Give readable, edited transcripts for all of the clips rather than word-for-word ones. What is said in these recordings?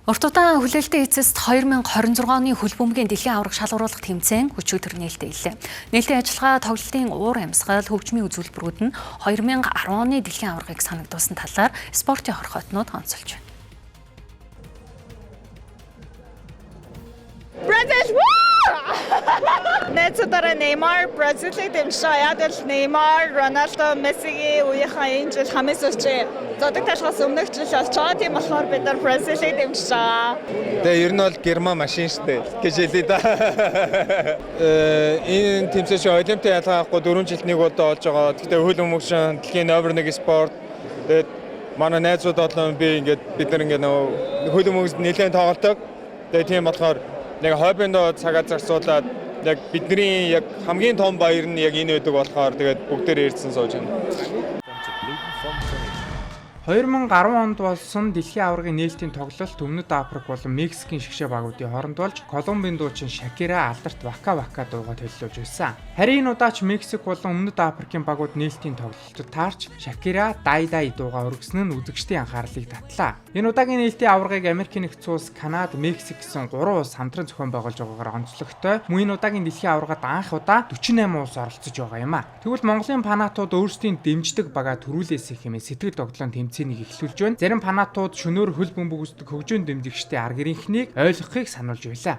Урт удаан хүлээлттэй эцэст 2026 оны хөл бөмбөгийн дэлхийн аварга шалгаруулах тэмцээн өчигдөр нээлттэй. Нээлттэй ажиллагаа тоглолтын уур амьсгал хөгжмийн үзүүлбэрүүд нь 2010 оны дэлхийн аваргыг санагдуулсан талаар спортын хорхойтнууд онцолж байна. Brazil! Нэцэдэр Неймар, Бразилийн дэмжлэг Неймар, Роналдо, Мессигийн үеийнхаа энэ жил хамээс өчөө зодог ташгаас өмнөх жил болж байгаа. Тийм болохоор бид нар Бразилийг дэмжиж байгаа. Тэгээ ер нь бол Герман машин штэ гэж хэлээ да. Энэ тэмцээч Олимпийн ялгаахгүй 4 жилд нэг удаа болж байгаа. Гэхдээ хөл бөмбөгшин дэлхийн номер 1 спорт. Тэгээд манай найзууд болон би ингээд бид нар ингээд хөл бөмбөгт нэлээд тоглолдог. Тэгээд тийм болохоор нэг хоббиндоо цагаа зарцуулаад яг бидний яг хамгийн том баяр нь яг энэ байдаг болохоор тэгээд бүгдээр ирсэн сууж байна. 2010 онд болсон дэлхийн аваргын нээлтийн тоглолт Өмнөд Африк болон Мексикийн шгшээ багуудын хооронд болж Колумбийн дуучин Шакира алдарт Вака Вака дуугаа төлөвлөж байсан. Харин энэ удаач Мексик болон Өмнөд Африкийн багууд нээлтийн тоглолтод таарч Шакира Дай Дай дуугаа өргөсөн нь үзэгчдийн анхаарлыг татлаа. Энэ удаагийн нээлтийн аваргыг Америкийн нэгдсэн улс, Канада, Мексик гэсэн 3 улс хамтран зохион байгуулж байгаагаар онцлогтой. Мөн энэ удаагийн дэлхийн аваргад анх удаа 48 улс оролцож байгаа юм а. Тэгвэл Монголын фанатууд өөрсдийн дэмждэг бага төрүүлээсэй хэмээн сэтгэл догтлон тэмцээнийг эхлүүлж байна. Зарим фанатууд шөнөөр хөл бөмбөг үздэг хөгжөөн дэмжигчдийн арга ирэнхнийг ойлгохыг сануулж байлаа.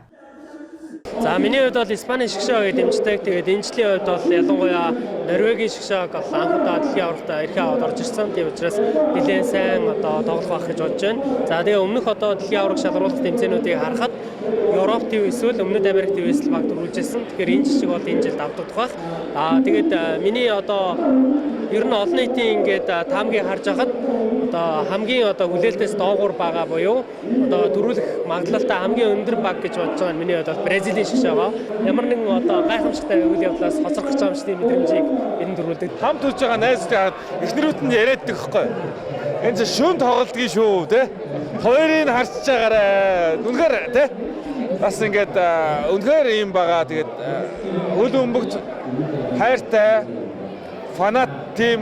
За миний хувьд бол Испаний шгшээ дэмждэг. Тэгээд энэ жилийн хувьд бол ялангуяа Норвегийн шгшээ бол анх удаа дэлхийн аваргад эрхээ аваад орж ирсэн. Тийм учраас нэлээд сайн тоглох байх гэж бодож байна. За тэгээ өмнөх дэлхийн аварга шалгаруулах тэмцээнүүдийг харахад Европ төв эсвэл Өмнөд Америк төвөөс л баг төрүүлжсэн. Тэгэхээр энэ жишг бол энэ жилд авдагдах байх. Тэгээд миний ер нь олон нийтийн ингээд таамгийг харж байхад хамгийн хүлээлтээс доогуур байгаа буюу төрүүлэх магадлалтай хамгийн өндөр баг гэж бодож байгаа нь миний хувьд Бразилийн шгшээ байгаа. Ямар нэгэн гайхамшигтай үйл явдлаас хоцрох гэж байгаа юм шиг мэдрэмжийг энэ төрүүлдэг. Хамт үзэж байгаа найзтай хаад эхнэрүүд нь яриад байхгүй. Энэ ч шүүн тоглолтгийн шүү те. Хоёрыг харьцаж байгаарай. Үнэхээр те. Бас ингээд үнэхээр юм байгаа. Тэгээд хөл бөмбөгт хайртай фанат тим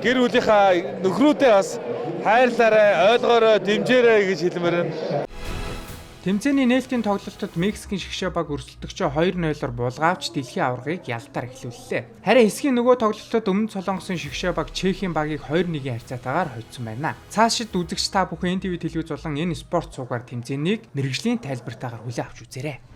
гэр бүлийнхаа нөхрүүдээ бас хайрлаарай, ойлгоорой, дэмжээрэй гэж хэлмээр байна. Тэмцээний нээлтийн тоглолтод Мексикийн шгшээ баг өрсөлдөгчөө 2-0-оор булгаавч дэлхийн аваргыг ялтаар эхлүүллээ. Харин эсхийн нөгөө тоглолтод Өмнөд Солонгосын шгшээ баг Чехийн багийг 2-1 харьцаатаагаар хоцсон байна. Цаашид үзэгч та бүхэн NTV телевиз болон энэ спорт цугаар тэмцээнийг мэргэжлийн тайлбартаагаар хүлээн авч үзээрэй.